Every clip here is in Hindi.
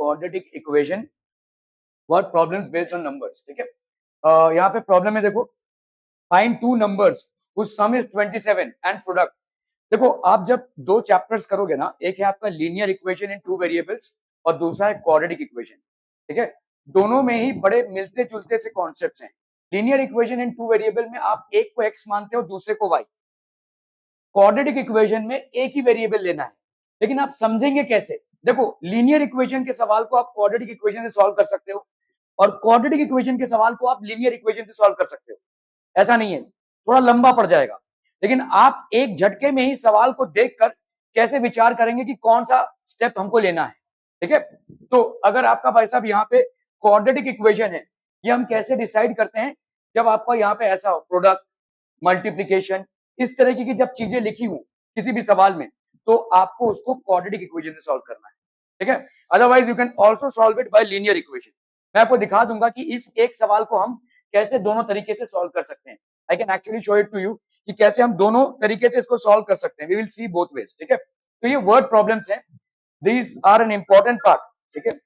quadratic equation what problems based on numbers. ठीक है, यहाँ पे प्रॉब्लम है, देखो, find two numbers whose sum is 27 and product. देखो, आप जब दो चैप्टर्स करोगे ना, एक है आपका linear equation in two variables और दूसरा है क्वाड्रेटिक इक्वेशन। ठीक है, दोनों में ही बड़े मिलते जुलते से कॉन्सेप्ट्स हैं। Linear equation in two variable में आप एक को एक्स मानते हो, दूसरे को वाई। क्वाड्रेटिक इक्वेशन में एक ही वेरिएबल लेना है, लेकिन आप समझेंगे कैसे? देखो, लीनियर इक्वेशन के सवाल को आप क्वाड्रेटिक इक्वेशन से सॉल्व कर सकते हो और क्वाड्रेटिक इक्वेशन के सवाल को आप लीनियर इक्वेशन से सॉल्व कर सकते हो। ऐसा नहीं है, थोड़ा लंबा पड़ जाएगा, लेकिन आप एक झटके में ही सवाल को देखकर कैसे विचार करेंगे कि कौन सा स्टेप हमको लेना है। ठीक है, तो अगर आपका भाई साहब यहाँ पे क्वाड्रेटिक इक्वेशन है, ये हम कैसे डिसाइड करते हैं? जब आपका यहाँ पे ऐसा हो, प्रोडक्ट, मल्टीप्लीकेशन, इस तरीके की जब चीजें लिखी हो किसी भी सवाल में, तो आपको उसको क्वाड्रेटिक इक्वेशन से सॉल्व करना है। ठीक है, otherwise you can also solve it bye linear equation. मैं आपको दिखा दूंगा कि इस एक सवाल को हम कैसे दोनों तरीके से सॉल्व कर सकते हैं। I can actually show it to you कि कैसे हम दोनों तरीके से इसको सॉल्व कर सकते हैं। We will see both ways. ठीक है, तो ये वर्ड प्रॉब्लम्स हैं, these are an important part. ठीक है,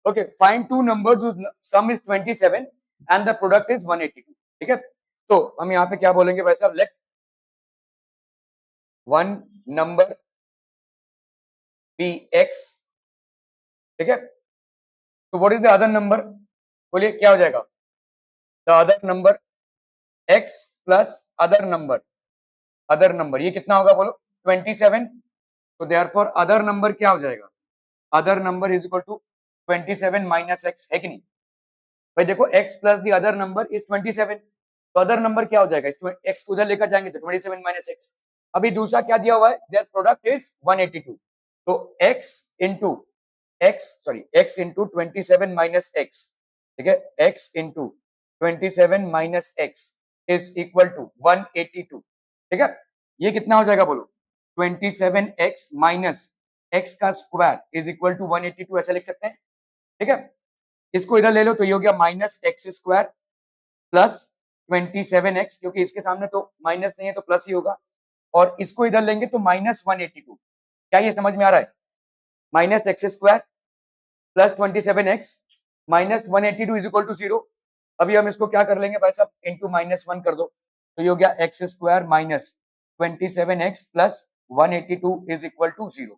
okay, find two numbers whose sum is 27 and the product is 182. ठीक है, तो हम यहाँ पे क्या बोलेंगे भाई साहब, let one number be x. ठीक है, तो what is the other number, बोलिए क्या हो जाएगा, the other number x plus other number ये कितना होगा बोलो, 27. तो देयरफॉर अदर नंबर क्या हो जाएगा, other number is equal to 27 minus x, है कि नहीं भाई. देखो x plus the other number is 27, तो अदर नंबर क्या हो जाएगा, x को उधर लेकर जाएंगे तो 27 माइनस एक्स. अभी दूसरा क्या दिया हुआ है, देयर प्रोडक्ट इज 182. तो x इंटू 27 माइनस एक्स. ठीक है, x into 27 minus x is equal to 182. ठीक है, ये कितना हो जाएगा बोलो, 27x माइनस एक्स का स्क्वायर इज इक्वल टू 182, ऐसा लिख सकते हैं. ठीक है, इसको इधर ले लो तो ये हो गया minus x square plus 27x, क्योंकि इसके सामने तो माइनस नहीं है तो प्लस ही होगा, और इसको इधर लेंगे तो माइनस 182. क्या ये समझ में आ रहा है, minus x square plus 27x minus 182 is equal to 0. अभी हम इसको क्या कर लेंगे भाई साहब, इंटू माइनस 1 कर दो, तो ये हो गया x square minus 27x plus 182 is equal to 0.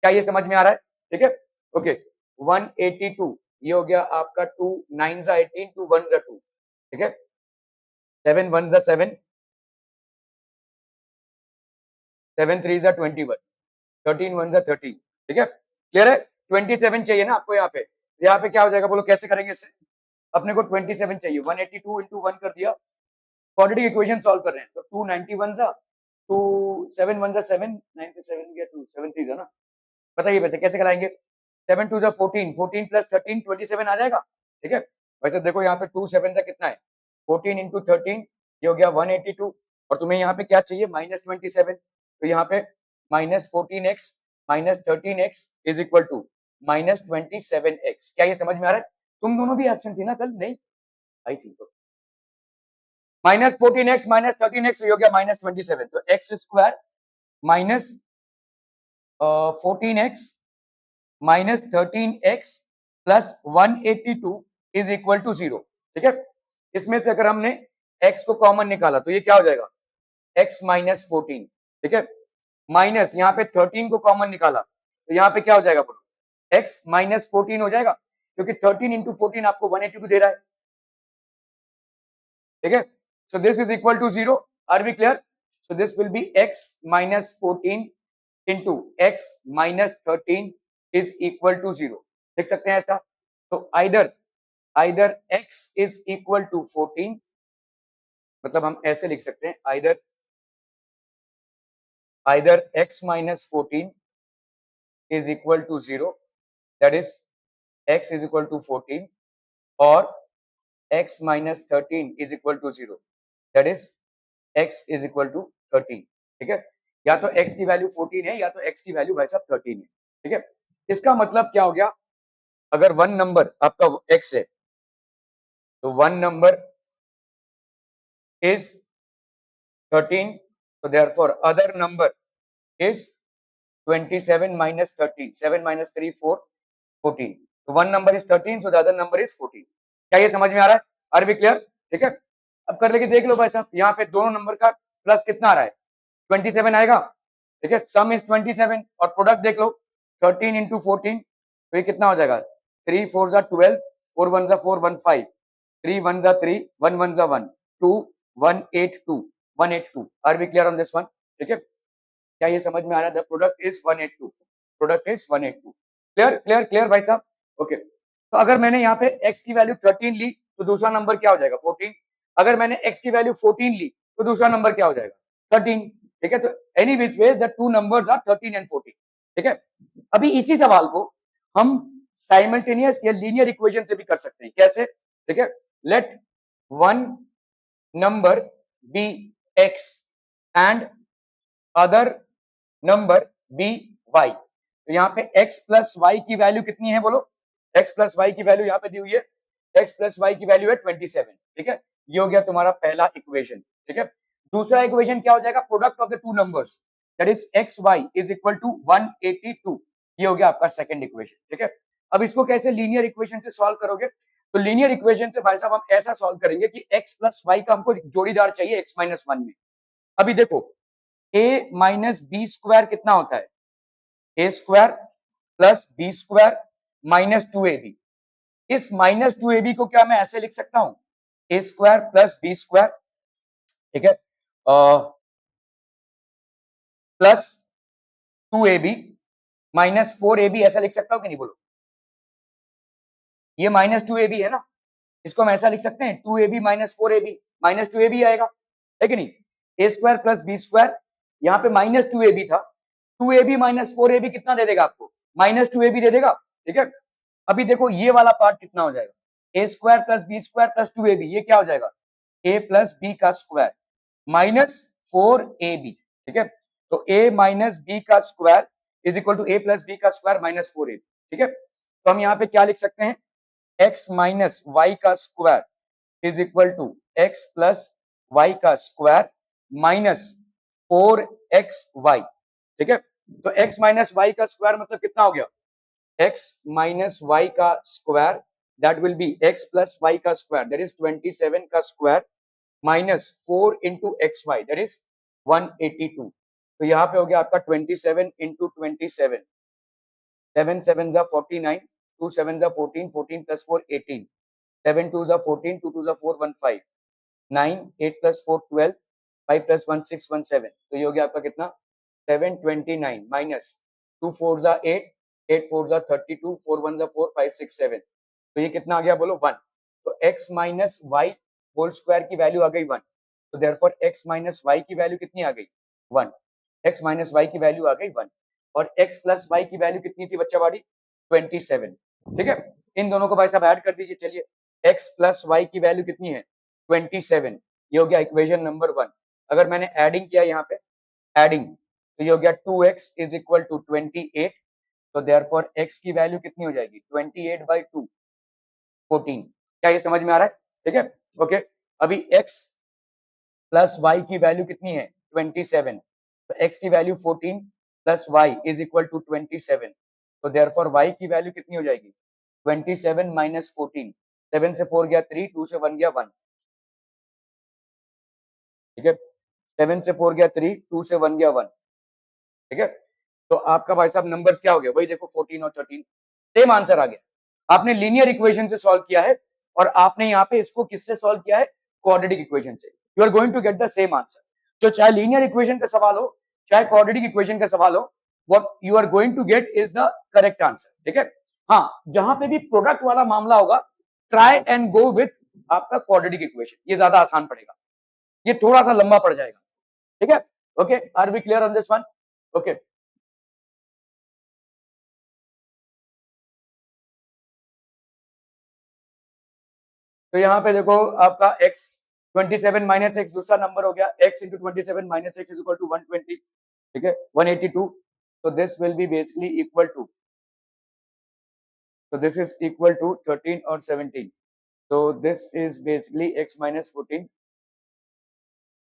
क्या ये समझ में आ रहा है, ठीक है, ओके. 182 ये हो गया आपका 2 9 जा 18 2 1 जा 2. ठीक है, 7 1 जा 7 7 3 जा 21 13 1 जा 13. ठीक है, क्लियर है. 27 चाहिए ना आपको, यहाँ पे क्या हो जाएगा बोलो, कैसे करेंगे इससे, अपने को 27 चाहिए, 182 इंटू 1 कर दिया, क्वाड्रेटिक इक्वेशन सॉल्व कर रहे हैं, तो 291 जा 2 7 1 जा 7 9 से 7 गया 2 7 3 जा ना, बताइए वैसे कैसे कराएंगे. 7 2 जा 14 14 प्लस 13 27 आ जाएगा. ठीक है, वैसे देखो यहाँ पे 2 7 जा कितना है, 14 इंटू 13 ये हो गया 182, और तुम्हें यहाँ पे क्या चाहिए, माइनस 27, तो यहाँ पे minus 14x minus 13x is equal to minus 27x. क्या ये समझ में आ रहा है, तुम दोनों भी एब्सेंट थी ना कल, नहीं आई थी, तो माइनस 14x माइनस 13x हो गया माइनस 27, तो x square minus 14x minus 13x plus 182 is equal to 0. ठीक है, इसमें से अगर हमने x को कॉमन निकाला तो ये क्या हो जाएगा, x माइनस 14. ठीक है, माइनस यहाँ पे 13 को कॉमन निकाला तो यहाँ पे क्या हो जाएगा बोलो, x माइनस 14 हो जाएगा, क्योंकि 13 इंटू 14 आपको 182 दे रहा है. ठीक है, so this is equal to 0. Are we clear? So this will be x minus 14 into x minus 13 is equal to 0. लिख सकते हैं ऐसा, तो either x is equal to 14, मतलब हम ऐसे लिख सकते हैं, either x minus 14 is equal to 0, that is x is equal to 14, or x minus 13 is equal to 0, that is x is equal to 13. ठीक है, या तो x की वैल्यू 14 है या तो x की वैल्यू भाई साहब 13 है. ठीक है, इसका मतलब क्या हो गया, अगर वन नंबर आपका x है तो one number is 13, so therefore other number is 27 minus 13, 7 minus 3 4 14, so one number is 13, so the other number is 14. क्या ये समझ में आ रहा है, आर बी क्लियर. ठीक है, अब कर लेके देख लो भाई साहब, यहाँ पे दोनों नंबर का प्लस कितना आ रहा है, 27 आएगा. ठीक है, सम इज 27 और प्रोडक्ट देख लो 13 इंटू 14, तो ये कितना हो जाएगा, 3 4 जा 12 4 1 जा 4 1 5 3 1 जा 3 1 1 जा 1 2 1 8 2 182. Are we clear on this one. ठीक है, क्या ये समझ में आ रहा है, the product is 182, product is 182. Clear clear clear भाई साहब, ओके. तो अगर मैंने यहाँ पे x की वैल्यू 13 ली तो दूसरा नंबर क्या हो जाएगा 14। अगर मैंने x की वैल्यू 14 ली तो दूसरा नंबर क्या हो जाएगा 13। ठीक है, तो any which ways the two numbers are 13 and 14। ठीक है, अभी इसी सवाल को हम साइमल्टेनियस या लीनियर इक्वेशन से भी कर सकते हैं। कैसे? ठीक है, let one number be x and other number be y। तो यहाँ पे x प्लस वाई की वैल्यू कितनी है बोलो? x प्लस वाई की वैल्यू यहाँ पे दी हुई है, x प्लस वाई की वैल्यू है 27। ठीक है, ये हो गया तुम्हारा पहला इक्वेशन। ठीक है, दूसरा इक्वेशन क्या हो जाएगा? Product of the two numbers that is x y is equal to 182। ये हो गया आपका सेकंड इक्वेशन। ठीक है, अब इसको कैसे लीनियर इक्वेशन से सॉल्व करोगे? तो लीनियर इक्वेशन से भाई साहब हम ऐसा सॉल्व करेंगे कि x प्लस वाई का हमको जोड़ीदार चाहिए x माइनस वन में। अभी देखो a माइनस बी स्क्वायर कितना होता है? A square plus B square minus two A B. इस माइनस टू ए बी को क्या मैं ऐसे लिख सकता हूं? A square plus B square, ठीक है, plus two A B minus four A B, ऐसा लिख सकता हूं कि नहीं बोलो? ये माइनस टू ए बी है ना, इसको हम ऐसा लिख सकते हैं two A B minus four A B, minus two A b आएगा, है कि नहीं? A square plus B square, यहाँ पे माइनस टू ए बी था, two A B minus four A b कितना दे देगा आपको? माइनस टू ए बी दे देगा। ठीक है, अभी देखो ये वाला पार्ट कितना हो जाएगा? A square plus B square plus two A B, ये क्या हो जाएगा? ए प्लस बी का स्क्वायर माइनस फोर ए बी। ठीक है, तो ए माइनस बी का square is equal to A plus B का स्क्वायर माइनस फोर ए बी। ठीक है, तो हम यहाँ पे क्या लिख सकते हैं? x माइनस वाई का square is equal to X plus Y का square minus four X Y. ठीक है, तो x माइनस वाई का स्क्वायर मतलब कितना हो गया? x माइनस वाई का square that will be x plus Y का स्क्वायर दैट इज 27 का square minus four into X Y that is 182। तो यहाँ पे हो गया आपका 27 इंटू 27, 7 7 जा 49, 2 7 जा 14, 14 प्लस 4 18, 7 2 जा 14, 2 2 जा 4 1 5, 9 8 प्लस 4 12, 5 प्लस 1 6 1 7। तो ये हो गया आपका कितना? 729 माइनस 2 4 जा 8, 8 4 जा 32, 4 1 जा 4, 5 6 7। तो ये कितना आ गया बोलो? 1। तो x minus y whole square की वैल्यू आ गई 1। तो देयरफॉर x माइनस वाई की वैल्यू कितनी आ गई? 1। x माइनस वाई की वैल्यू आ गई 1 और x प्लस वाई की वैल्यू कितनी थी बच्चा बाड़ी? 27। ठीक है, इन दोनों को भाई साहब ऐड कर दीजिए। चलिए, x प्लस वाई की वैल्यू कितनी है? 27। ये हो गया इक्वेशन नंबर 1। अगर मैंने एडिंग किया यहाँ पे, एडिंग, तो ये हो गया 2x इज इक्वल टू 28। तो देयरफॉर x की वैल्यू कितनी हो जाएगी? 28 बाई 2, 14। क्या ये समझ में आ रहा है? ठीक है, ओके। अभी x प्लस वाई की वैल्यू कितनी है? 27। तो x की value 14 plus y is equal to 27। तो देयरफॉर y की वैल्यू कितनी हो जाएगी? 27 माइनस 14, 7 से 4 गया 3, 2 से 1 गया 1। ठीक है, 7 से 4 गया 3, 2 से 1 गया 1। ठीक है, तो आपका भाई साहब नंबर्स क्या हो गया? वही देखो 14 और 13, सेम आंसर आ गया। आपने लीनियर इक्वेशन से सॉल्व किया है और आपने यहाँ पे इसको किससे सॉल्व किया है? क्वाड्रेटिक इक्वेशन से। You are going to get the same answer. तो चाहे लीनियर इक्वेशन का सवाल हो, चाहे क्वाड्रेटिक इक्वेशन का सवाल हो, what you are going to get is the correct answer. ठीक है, हाँ, जहां पे भी प्रोडक्ट वाला मामला होगा, ट्राई एंड गो विथ आपका क्वाड्रेटिक इक्वेशन, ये ज्यादा आसान पड़ेगा, ये थोड़ा सा लंबा पड़ जाएगा। ठीक है, okay, are we clear on this one? Okay, तो यहाँ पे देखो आपका x 27 माइनस एक्स दूसरा नंबर हो गया, x into 27 minus x is equal to 120। ठीक है, 182। तो this will be basically equal to, so this is equal to 13 और 17। so this is basically x minus 14।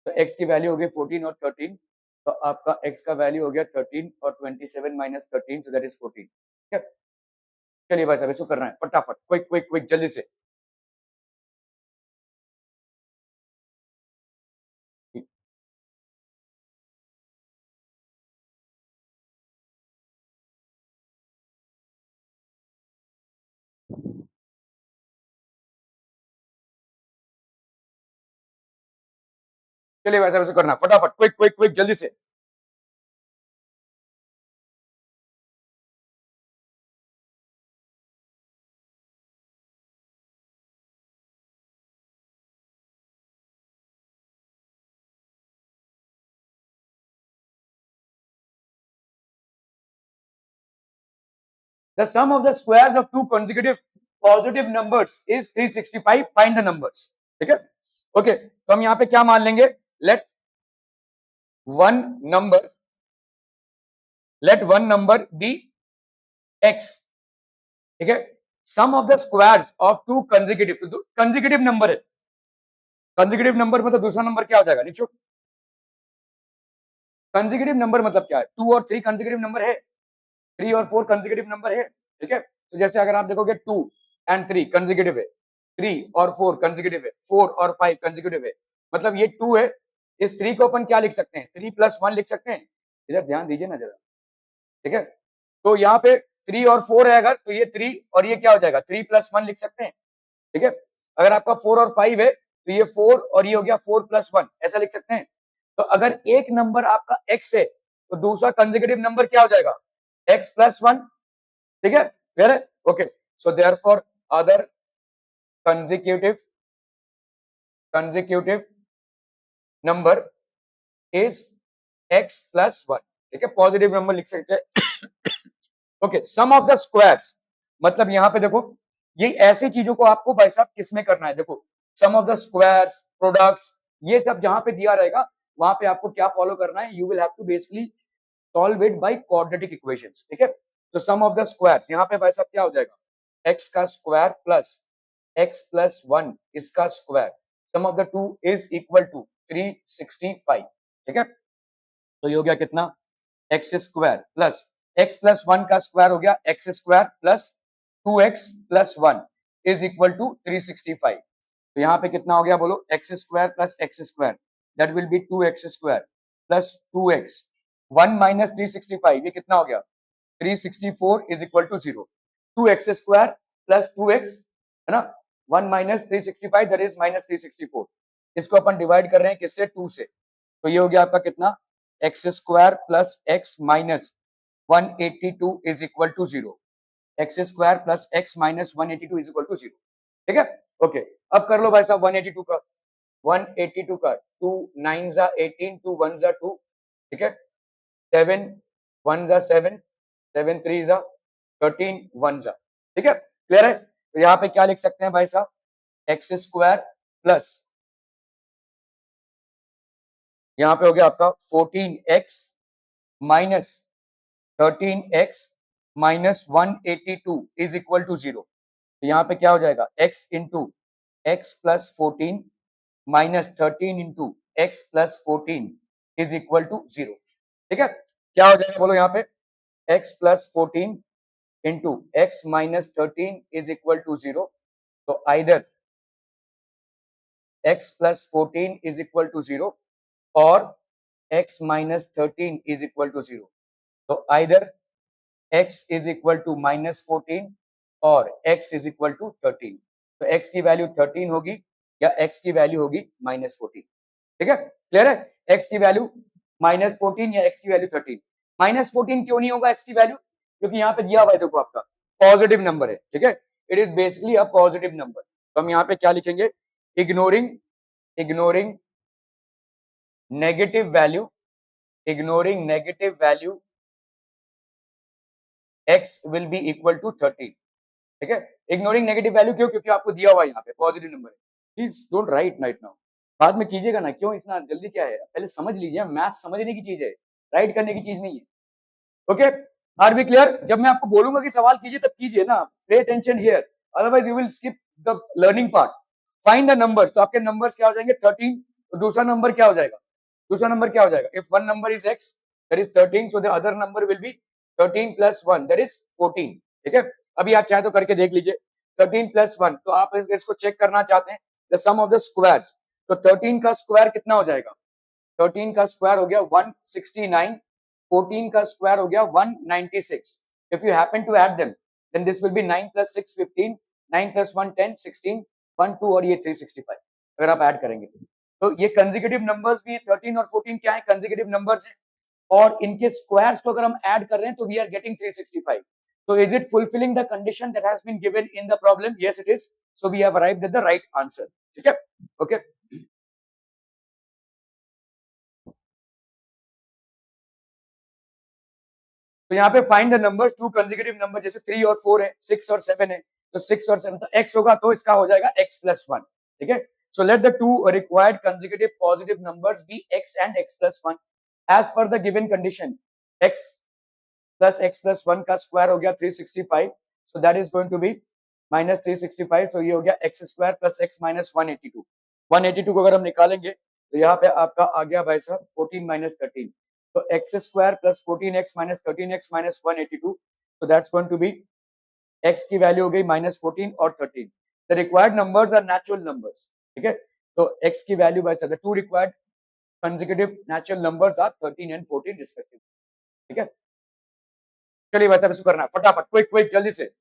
तो x की वैल्यू हो गई 14 और 13। तो आपका x का वैल्यू हो गया 13 और 27 माइनस 13, so that is 14। ठीक है, चलिए भाई साहब इसको करना है फटाफट, क्विक क्विक क्विक जल्दी से। चलिए भाई साहब इसको करना है फटाफट, क्विक क्विक क्विक जल्दी से। The sum of the squares of two consecutive positive numbers is 365, find the numbers. ठीक है, ओके, तो हम यहाँ पे क्या मान लेंगे, let one number be x. ठीक है, sum of the squares of two consecutive number है, कंसेक्यूटिव नंबर मतलब दूसरा नंबर क्या हो जाएगा नीचे, कंसेक्यूटिव नंबर मतलब क्या है, 2 और 3 कंसेक्यूटिव नंबर है, 3 और 4 कंसेक्यूटिव नंबर है। ठीक है, तो जैसे अगर आप देखोगे 2 एंड 3 कंसेक्यूटिव है, 3 और 4 कंसेक्यूटिव है, 4 और 5 कंसेक्यूटिव है, मतलब ये 2 है, इस 3 को अपन क्या लिख सकते हैं, 3 प्लस 1 लिख सकते हैं। इधर ध्यान दीजिए ना जरा। ठीक है, तो यहाँ पे 3 और 4 है अगर, तो ये 3 और ये क्या हो जाएगा, 3 प्लस 1 लिख सकते हैं। ठीक है, अगर आपका 4 और 5 है तो ये 4 और ये हो गया 4 प्लस 1, ऐसा लिख सकते हैं। तो अगर एक नंबर आपका x है तो दूसरा कंसेक्यूटिव नंबर क्या हो जाएगा, x प्लस 1। ठीक है, क्लियर है, okay, so therefore other consecutive number is x plus 1। ठीक है, पॉजिटिव नंबर लिख सकते हैं। Okay, sum of the squares, मतलब यहाँ पे देखो ये ऐसी चीजों को आपको भाई साहब किसमें करना है, देखो सम ऑफ द स्क्वायर्स, प्रोडक्ट्स, ये सब जहां पे दिया रहेगा वहां पे आपको क्या फॉलो करना है, you will have to basically solve it by quadratic equations. ठीक है, तो सम ऑफ द स्क्वायर्स यहाँ पे भाई साहब क्या हो जाएगा, x का स्क्वायर प्लस x प्लस 1 इसका square, sum of the two is equal to 365। ठीक है, तो ये हो गया कितना, x square plus x plus 1 का स्क्वायर हो गया x square plus 2x plus 1 is equal to 365। तो यहाँ पे कितना हो गया बोलो, x square plus x square, that will be 2x square plus 2x, 1 minus 365, ये कितना हो गया 364 is equal to 0। 2x square plus 2x है ना, 1 माइनस 365 दैट इज माइनस 364, इसको अपन डिवाइड कर रहे हैं किससे, 2 से, तो ये हो गया आपका कितना, x square plus x minus 182 is equal to 0, x square plus x minus 182 is equal to 0। ठीक है, ओके, अब कर लो भाई साहब 182 का, 182 का 2 9 जा 18, 2 1 जा 2, ठीक है, 7 1 जा 7, 7 3 जा 13, 1 जा, ठीक है, क्लियर है। तो यहाँ पे क्या लिख सकते हैं भाई साहब, एक्स स्क्वायर प्लस यहाँ पे हो गया आपका 14x minus 13x minus 182 is equal to 0। तो यहाँ पे क्या हो जाएगा, x into x plus 14 minus 13 into x plus 14 is equal to 0। ठीक है, क्या हो जाएगा बोलो यहाँ पे, x plus 14 into x minus 13 is equal to 0। तो either x plus 14 is equal to 0 और x minus 13 is equal to 0। तो either x is equal to minus 14 और x इज इक्वल टू 13। तो x की वैल्यू 13 होगी या x की वैल्यू होगी माइनस 14। ठीक है, क्लियर है, x की वैल्यू माइनस 14 या x की वैल्यू 13। माइनस 14 क्यों नहीं होगा x की वैल्यू, क्योंकि यहाँ पे दिया हुआ है देखो आपका पॉजिटिव नंबर है। ठीक है, it is basically a positive number, तो हम यहाँ पे क्या लिखेंगे, ignoring negative value, ignoring negative value x will be equal to 13। ठीक है, इग्नोरिंग नेगेटिव वैल्यू क्यों, क्योंकि आपको दिया हुआ है यहाँ पे पॉजिटिव नंबर है। Please don't write right now, बाद में कीजिएगा ना, क्यों इतना जल्दी क्या है, पहले समझ लीजिए, मैथ समझने की चीज है, राइट करने की चीज नहीं है। ओके, आर बी क्लियर, जब मैं आपको बोलूंगा कि सवाल कीजिए तब कीजिए ना, pay attention here, otherwise you will skip the learning part. Find the numbers, तो आपके नंबर्स क्या हो जाएंगे 13, तो दूसरा नंबर क्या हो जाएगा, दूसरा नंबर क्या हो जाएगा, if one number is x that is 13, so the other number will B 13 plus 1 that is 14। ठीक है, अभी आप चाहे तो करके देख लीजिए 13 प्लस 1, तो आप इसको चेक करना चाहते हैं the sum of the squares, तो 13 का स्क्वायर कितना हो जाएगा, 13 का स्क्वायर हो गया 169, 14 का स्क्वायर हो गया 196। If you happen to add them then this will be 9 plus 6 15, 9 plus 1 10, 16, 1 2 और ये 365 अगर आप ऐड करेंगे तो ये कंसेक्यूटिव नंबर्स भी 13 और 14 क्या है, कंसेक्यूटिव नंबर्स हैं, और इनके स्क्वायर्स को अगर हम ऐड कर रहे हैं तो we are getting 365। so is it fulfilling the condition that has been given in the problem, yes it is, so we have arrived at the right answer। ठीक है, ओके, तो यहाँ पे find the numbers to consecutive number, जैसे 3 और 4 है, 6 और 7 है, तो 6 और 7 तो x होगा, तो इसका हो जाएगा x प्लस 1। ठीक है, so let the two required consecutive positive numbers be x and x plus 1 as per the given condition. x plus x plus 1 का स्क्वायर हो गया 365, so that is going to be minus 365, so ये हो गया x square plus x minus 182। 182 को अगर हम निकालेंगे तो यहाँ पे आपका आ गया भाई साहब 14 माइनस 13, तो x square plus 14x minus 13x minus 182, so that's going to be x की वैल्यू हो गई माइनस 14 और 13। The required numbers are natural numbers. ठीक है, तो x की value by the two required consecutive natural numbers are 13 and 14 respectively. ठीक है, चलिए वैसा इसको करना है फटाफट, क्विक क्विक जल्दी से।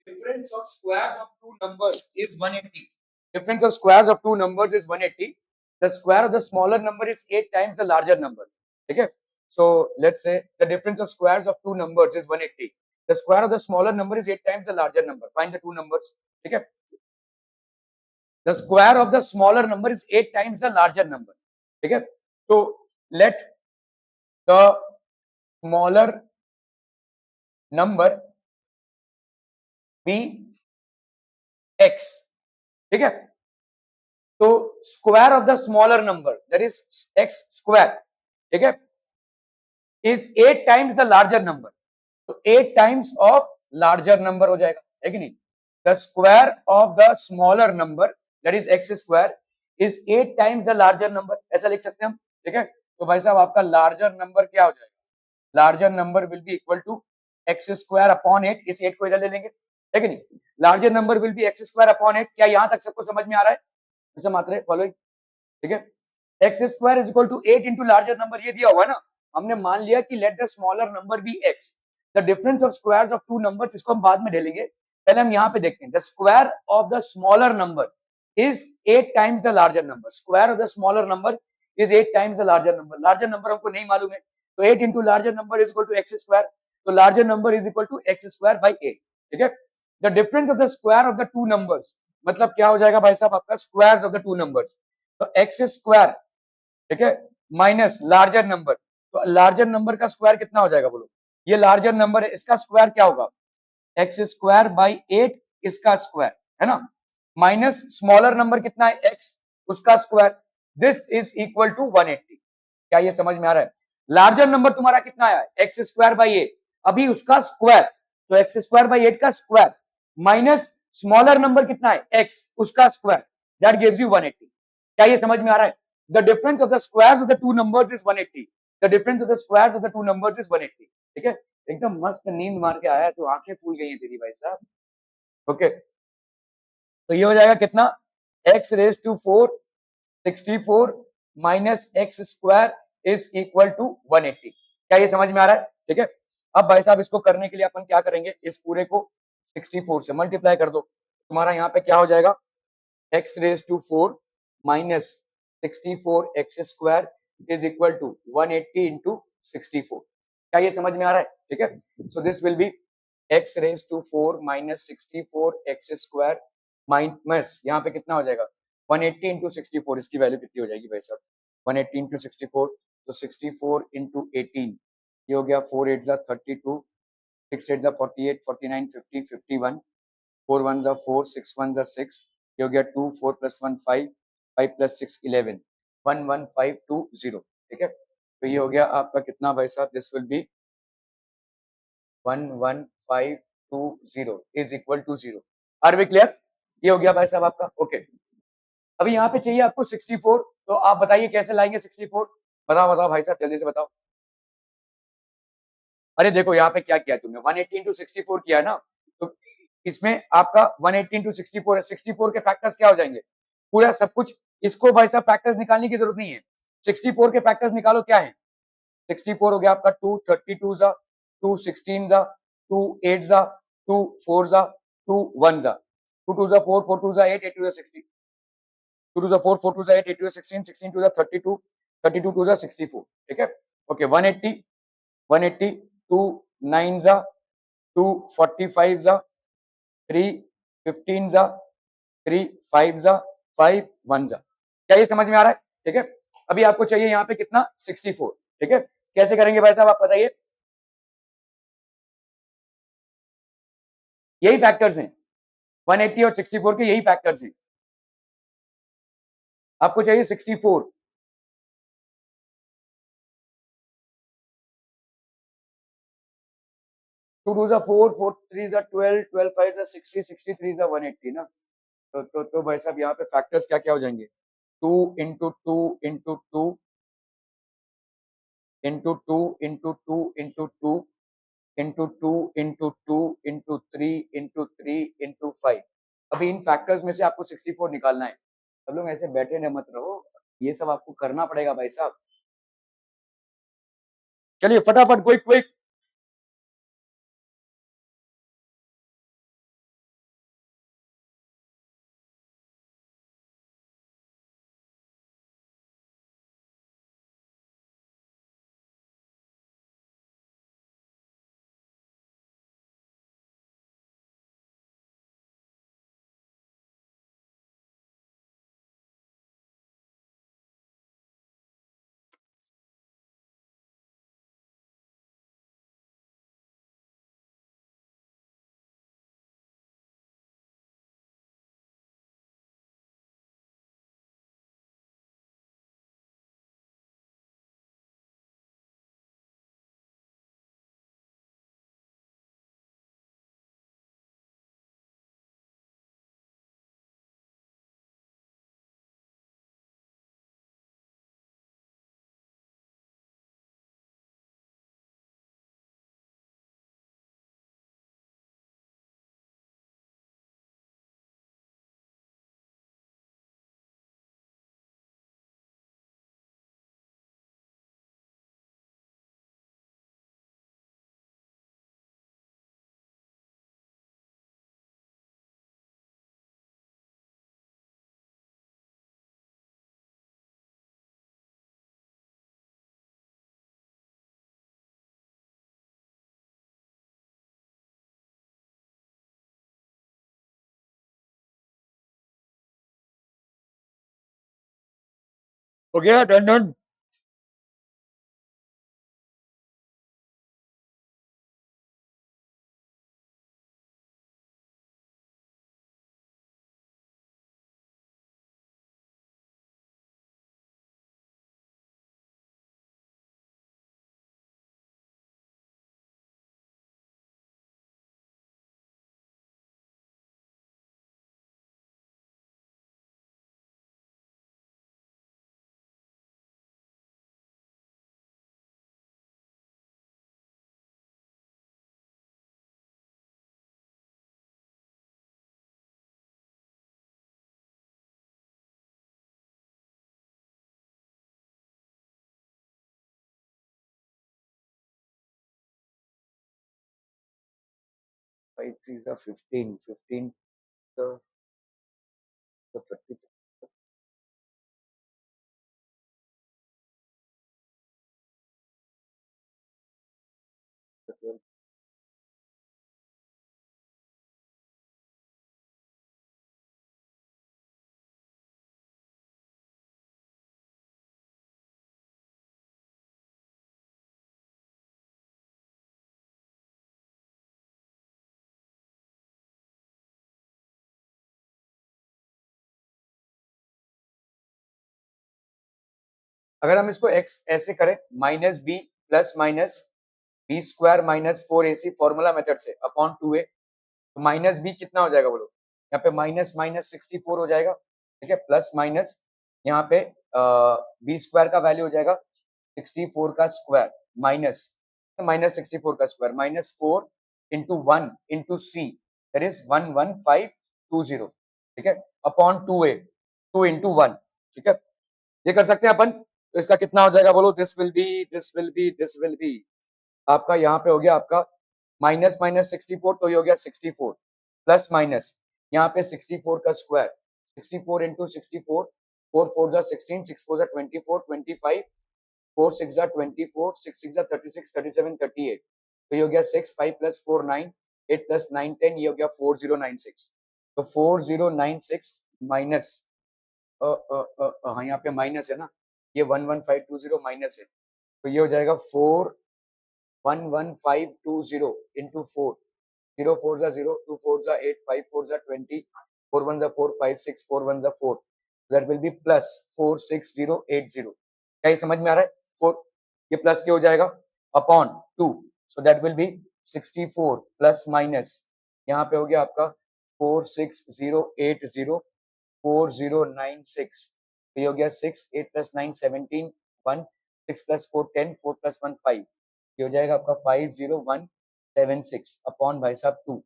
The difference of squares of two numbers is 180. Difference of squares of two numbers is 180. The square of the smaller number is 8 times the larger number. Okay. So let's say the difference of squares of two numbers is 180. The square of the smaller number is 8 times the larger number. Find the two numbers. Okay. The square of the smaller number is 8 times the larger number. ठीक है, तो let the smaller number be x। ठीक है, तो square of the smaller number that is x square, ठीक है, is 8 times the larger number. तो 8 टाइम्स ऑफ लार्जर नंबर हो जाएगा, है कि नहीं। The square of the smaller number that is x square is 8 times the larger number, ऐसा लिख सकते हैं हम। ठीक है, तो भाई साहब आपका लार्जर नंबर क्या हो जाएगा, larger number will be equal to x square upon 8। इस 8 को इधर ले लेंगे, है कि नहीं। Larger number will be x square upon 8। क्या यहां तक सबको समझ में आ रहा है, ऐसे मात्र फॉलोइंग। ठीक है, x square is equal to 8 into larger number, ये दिया हुआ है ना। हमने मान लिया कि let the smaller number be x, the difference of squares of two numbers, इसको हम बाद में ढेलेंगे, पहले हम यहाँ पे देखते हैं। The square of the smaller number is 8 times the larger number. Square of the smaller number is 8 times the larger number. Larger number हमको नहीं मालूम है, तो 8 into larger number is equal to x square. तो larger number is equal to x square by 8। ठीक है, the difference of the square of the two numbers, मतलब क्या हो जाएगा भाई साहब आपका squares of the two numbers. तो एक्स स्क्वायर, ठीक है, माइनस लार्जर नंबर। तो लार्जर नंबर का स्क्वायर कितना हो जाएगा बोलो, ये लार्जर नंबर है, इसका स्क्वायर क्या होगा, एक्स स्क्वायर बाई 8 इसका स्क्वायर, है ना, माइनस स्मॉलर नंबर कितना है एक्स, उसका square. This is equal to 180। क्या ये समझ में आ रहा है। लार्जर नंबर तुम्हारा कितना आया, एक्स स्क्वायर बाई 8, अभी उसका स्क्वायर, तो एक्स स्क्वायर बाई 8 का स्क्वायर माइनस स्मॉलर नंबर कितना है एक्स, उसका स्क्वायर, दैट गिव्स यू 180। क्या ये समझ में आ रहा है। The difference of the squares of the two numbers is 180। The difference of the squares of the two numbers is 180। ठीक है, एकदम मस्त नींद मार के आया, तो आंखें फूल गई हैं तेरी भाई साहब। ओके, तो ये हो जाएगा कितना, x raise to 4 64 minus x square is equal to 180। क्या ये समझ में आ रहा है। ठीक है, अब भाई साहब इसको करने के लिए अपन क्या करेंगे, इस पूरे को 64 से मल्टीप्लाई कर दो, तुम्हारा यहाँ पे क्या हो जाएगा, x raise to 4 minus 64 x square is equal to 180 into 64। क्या ये समझ में आ रहा है। ठीक है, so this will be x raise to 4 minus 64 x square minus यहाँ पे कितना हो जाएगा 180 इंटू 64, इसकी वैल्यू कितनी हो जाएगी भाई साहब, 180 इंटू 64, तो 64 इंटू 18, ये हो गया 4 8 जा 32, 6 8 जा 48, 49 50 51, 4 1 जा 4, 6 1 जा 6, ये हो गया 2, 4 प्लस 1 5, 5 प्लस 6 11, 11520। ठीक है, तो ये हो गया आपका कितना भाई साहब, this will be 11520 is equal to 0। Are we clear, ये हो गया भाई साहब आपका। ओके, अभी यहाँ पे चाहिए आपको 64, तो आप बताइए कैसे लाएंगे 64, बताओ बताओ भाई साहब जल्दी से बताओ। अरे देखो यहाँ पे क्या किया तुमने, 180 इंटू 64 किया है ना, तो इसमें आपका 180 इंटू 64 है, 64 के फैक्टर्स क्या हो जाएंगे, पूरा सब कुछ, इसको भाई साहब फैक्टर्स निकालने की जरूरत नहीं है, 64 के फैक्टर्स निकालो, क्या है 64 हो गया आपका 2 32 जा 2 16 जा 2 8 जा 2 4 जा 2 1 जा 2 2 जा 4 4 2 जा 8 8 2 जा 16, 2 2 जा 4 4 2 जा 8 8 2 जा 16 16 2 जा 32 32 2 जा 64। ठीक है, ओके 180 180 2 9 जा 2 45 जा 3 15 जा 3 5 जा 5 1 जा। क्या ये समझ में आ रहा है। ठीक है, अभी आपको चाहिए यहाँ पे कितना 64। ठीक है, कैसे करेंगे भाई साहब आप बताइए, यही फैक्टर्स हैं 180 और 64 के, यही फैक्टर्स हैं। आपको चाहिए 64, 2 2 जा 4 4 3 जा 12 12 5 जा 60 63 जा 180 ना। तो भाई साहब यहाँ पे फैक्टर्स क्या क्या हो जाएंगे, 2 into 2 into 2 into 2 into 2 into 2 into 2 into 2 into 3 into 3 into 5। अभी इन फैक्टर्स में से आपको 64 निकालना है। सब लोग ऐसे बैठे न मत रहो, ये सब आपको करना पड़ेगा भाई साहब। चलिए फटाफट क्विक क्विक। हो गया डन डन। फाइव थ्री जा 15, 15 तो 30, अगर हम इसको x ऐसे करें minus b plus minus b square minus 4ac formula method से अपॉन 2a, तो माइनस बी कितना हो जाएगा बोलो, यहाँ पे माइनस माइनस 64 हो जाएगा, ठीक है, प्लस माइनस यहाँ पे बी स्क्वायर का वैल्यू हो जाएगा 64 का स्क्वायर माइनस माइनस 64 का square minus 4 into 1 into see that is 11520, ठीक है, अपॉन 2a 2 इंटू 1, ठीक है, ये कर सकते हैं अपन। तो इसका कितना हो जाएगा बोलो, दिस विल बी आपका यहाँ पे हो गया आपका माइनस माइनस 64, तो ये हो गया 64 प्लस माइनस यहाँ पे 64 का स्क्वायर 64 इंटू 64, 4 4 जा 16, 6 4 जा 24, 25, 4 6 जा 24, 6 6 जा 36, 37, 38, तो ये हो गया 6 5 प्लस 4 9, 8 प्लस 9 10, ये हो गया 4096। तो 4096 माइनस हाँ यहाँ पे माइनस है ना, ये 11520 माइनस है, तो ये हो जाएगा 4 11520 इंटू 4, 0 4 जा 0, 2 4 जा 8, 5 4 जा 20, 4 1 जा 4, 5 6, 4 1 जा 4, दैट विल बी प्लस 46080। क्या ये समझ में आ रहा है? 4 ये प्लस के हो जाएगा upon 2, so that will B 64 plus minus यहाँ पे हो गया आपका 46080 4096, तो ये हो गया 6 8 प्लस 9 17 1, 6 प्लस 4 10, 4 प्लस 1 5, ये हो जाएगा आपका 50176 अपॉन भाई साहब 2,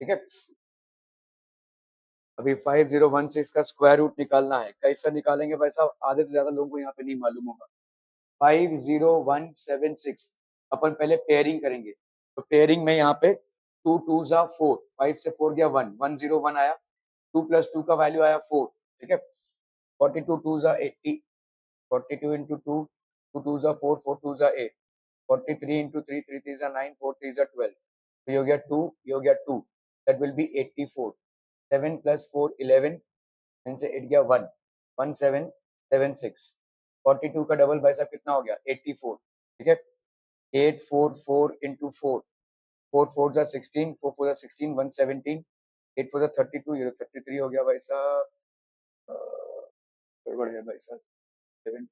ठीक है। अभी 5016 का स्क्वायर रूट निकालना है, कैसा निकालेंगे भाई साहब, आधे से ज्यादा लोगों को यहाँ पे नहीं मालूम होगा। 50176 अपन पहले पेयरिंग करेंगे, तो पेयरिंग में यहाँ पे 2 2 जा 4, 5 से 4 गया 1, 101 आया, 2 प्लस 2 का वैल्यू आया 4, ठीक है, 42 2 जा 80, 42 इंटू 2, 2 2 जा 4, 4 2 जा 8, 43 इंटू 3, 3 3 जा 9, 4 3 जा 12, तो ये हो गया 2, ये हो गया 2, दैट विल बी 84, 7 प्लस 4 11, इनसे 8 गया 1, 1776, 42 का डबल भाई साहब कितना हो गया 84, ठीक है, 844 इंटू 4, 4 4 जा 16, 4 4 जा 16, 117, 8 4 जा 32, ये 33 हो गया भाई साहब, गड़बड़ है भाई साहब, 7,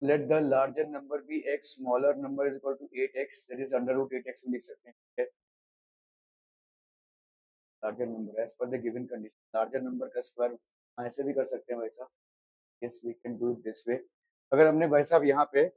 let the larger number be x, smaller number is equal to 8x, that is under root 8x में लिख सकते हैं, ठीक है। Larger number as per the given condition, larger number का स्क्वायर ऐसे भी कर सकते हैं भाई साहब, yes we can do it this way. अगर हमने भाई साहब यहाँ पे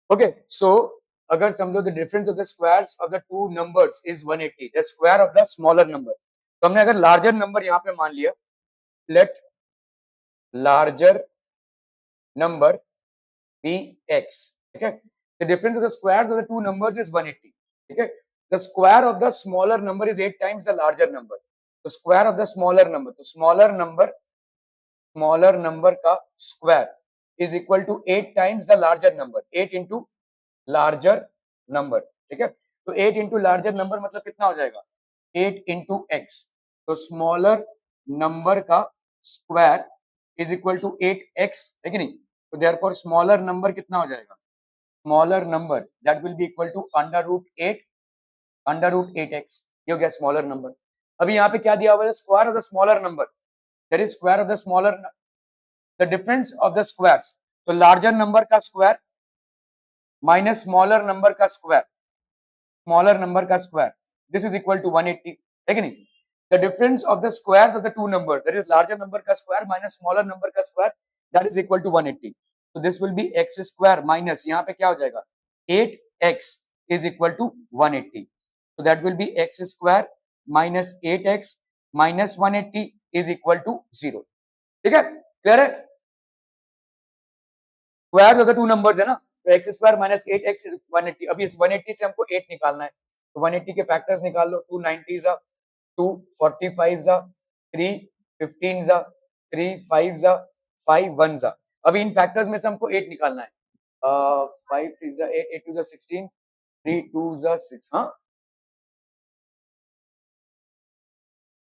ओके सो अगर समझो the difference of the squares of the two numbers is 180, the square of the smaller number, तो हमने अगर लार्जर नंबर यहाँ पे मान लिया, let larger number be x, ठीक है, the difference of the squares of the two numbers is 180, ठीक है, the square of the smaller number is 8 times the larger number, तो square of the smaller number, तो स्मॉलर नंबर का square is equal to 8 times the larger number, 8 into larger number, ठीक है, तो 8 इंटू लार्जर नंबर मतलब कितना हो जाएगा, 8 इंटू एक्स, तो स्मॉलर नंबर का square is equal to 8x, है कि नहीं, तो देयरफॉर स्मॉलर नंबर कितना हो जाएगा, smaller number that will be equal to under root 8x, ये हो गया स्मॉलर नंबर। अभी यहाँ पे क्या दिया हुआ है, square of the smaller number, that is square of the smaller, the difference of the squares, तो लार्जर नंबर का स्क्वायर माइनस स्मॉलर नंबर का स्क्वायर, स्मॉलर नंबर का square, this is equal to 180, है कि नहीं, the difference of the square of the two number, that is larger number का स्क्वायर माइनस स्मॉलर नंबर का square, that is equal to 180, तो this will be x square minus यहाँ पे क्या हो जाएगा 8x is equal to 180, so that will be x square minus 8x minus 180 is equal to 0, ठीक है, क्लियर है, square of the two numbers है ना, तो x square minus 8x is 180, अभी इस 180 से हमको 8 निकालना है, तो 180 के फैक्टर्स निकाल लो, 290 जा 245 जा 315 जा 35 जा 51 जा, अभी इन फैक्टर्स में से हमको 8 निकालना है, 5 3 जा 8 8 2 जा 16 3 2 जा 6, हाँ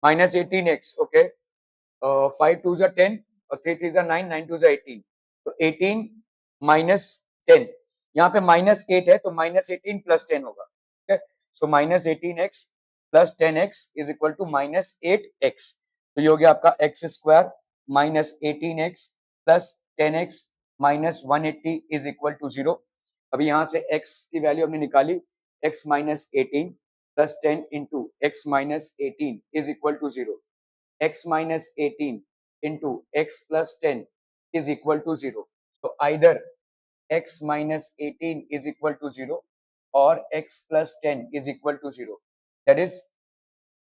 माइनस 18x, ओके, 5 2 जा 10 और 3 3 जा 9 9 2 जा 18, तो 18 माइनस 10, यहाँ पे माइनस 8 है तो माइनस 18 प्लस 10 होगा, ठीक है, so minus 18x plus 10x is equal to minus 8x, तो ये हो गया आपका x square minus 18x plus 10x minus 180 is equal to 0, अभी यहाँ से x की वैल्यू हमने निकाली, x माइनस 18 प्लस 10 into x minus 18 is equal to 0, x minus 18 into x plus 10 is equal to 0. So either x minus 18 is equal to 0 or x plus 10 is equal to 0. That is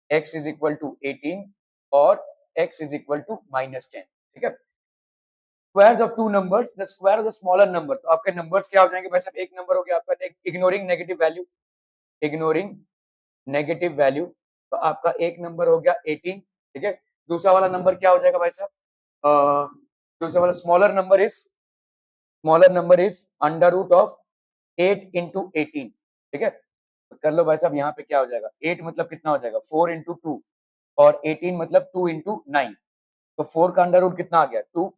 x is equal to 18 or x is equal to minus 10. ठीक है, squares of two numbers, the square of the smaller number, तो आपके नंबर्स क्या हो जाएंगे भाई साहब, एक नंबर हो गया आपका ignoring negative value, ignoring negative value, तो आपका एक नंबर हो गया 18, ठीक है, दूसरा वाला नंबर क्या हो जाएगा भाई साहब, दूसरा वाला smaller number is under root of 8 into 18, ठीक है, तो कर लो भाई साहब, यहाँ पे क्या हो जाएगा 8 मतलब कितना हो जाएगा 4 इंटू 2 और 18 मतलब 2 इंटू 9, तो 4 का अंडर रूट कितना आ गया 2,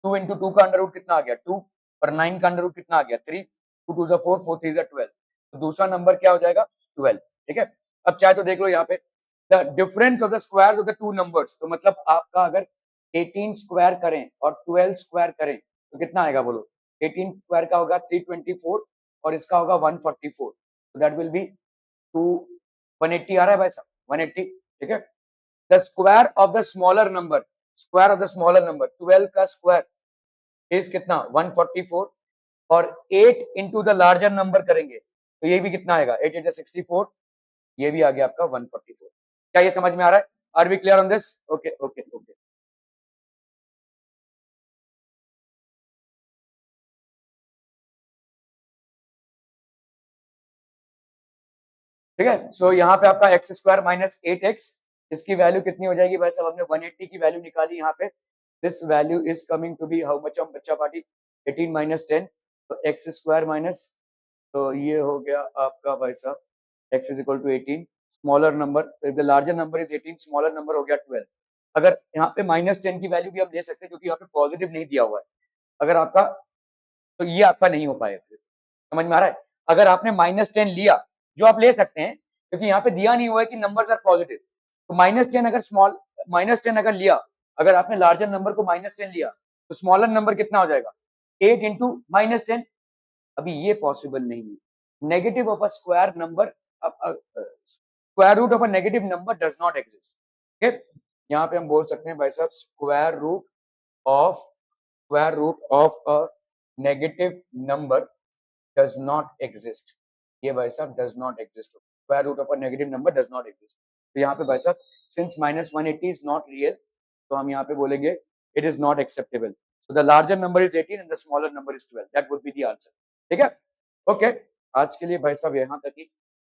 2 इंटू 2 का अंडर रूट कितना आ गया 2 और 9 का अंडर रूट कितना आ गया 3, 2 2 जा 4 4 3 जा 12, तो दूसरा नंबर क्या हो जाएगा 12, ठीक है, अब चाहे तो देख लो यहाँ पे the difference of the squares of the two numbers, तो मतलब आपका अगर 18 स्क्वायर करें और 12 स्क्वायर करें तो कितना आएगा बोलो, 18 स्क्वायर का होगा 324 और इसका होगा 144, so that will be 2 180 आ रहा है भाई साहब 180, ठीक है, the square of the smaller number, square of the smaller number 12 का स्क्वायर इज कितना 144 और 8 इंटू द लार्जर नंबर करेंगे तो ये भी कितना आएगा 8 8 64, ये भी आ गया आपका 144, क्या ये समझ में आ रहा है, are we clear on this, okay okay okay, ठीक है, सो यहाँ पे आपका एक्स स्क्वायर माइनस 8x, इसकी वैल्यू कितनी हो जाएगी भाई साहब, हमने 180 की वैल्यू निकाली यहाँ पे, this value is coming to be how much of बच्चा पार्टी 18 माइनस 10, तो एक्स स्क्वायर माइनस, तो ये हो गया आपका भाई साहब x is equal to 18, smaller number, if the larger number is 18, smaller number हो गया 12, अगर यहाँ पे माइनस 10 की वैल्यू भी हम ले सकते हैं क्योंकि यहाँ पे पॉजिटिव नहीं दिया हुआ है, अगर आपका, तो ये आपका नहीं हो पाएगा, समझ में आ रहा है, अगर आपने -10 लिया, जो आप ले सकते हैं क्योंकि यहाँ पे दिया नहीं हुआ है कि नंबर्स आर पॉजिटिव, तो -10 अगर -10 अगर लिया, अगर आपने लार्जर नंबर को -10 लिया तो स्मॉलर नंबर कितना हो जाएगा 8 इंटू -10। अभी ये पॉसिबल नहीं है। Negative of a square number, square root of a negative number does not exist. ठीक, यहाँ पे हम बोल सकते हैं भाई साहब square root of a negative number does not exist. ये भाई साहब does not exist, square root of a negative number does not exist. तो यहाँ पे भाई साहब सिंस -180 इज नॉट रियल, तो हम यहाँ पे बोलेंगे it is not acceptable. So the larger number is 18 and the smaller number is 12. That would be the answer. ठीक है? ओके, आज के लिए भाई साहब यहाँ तक ही।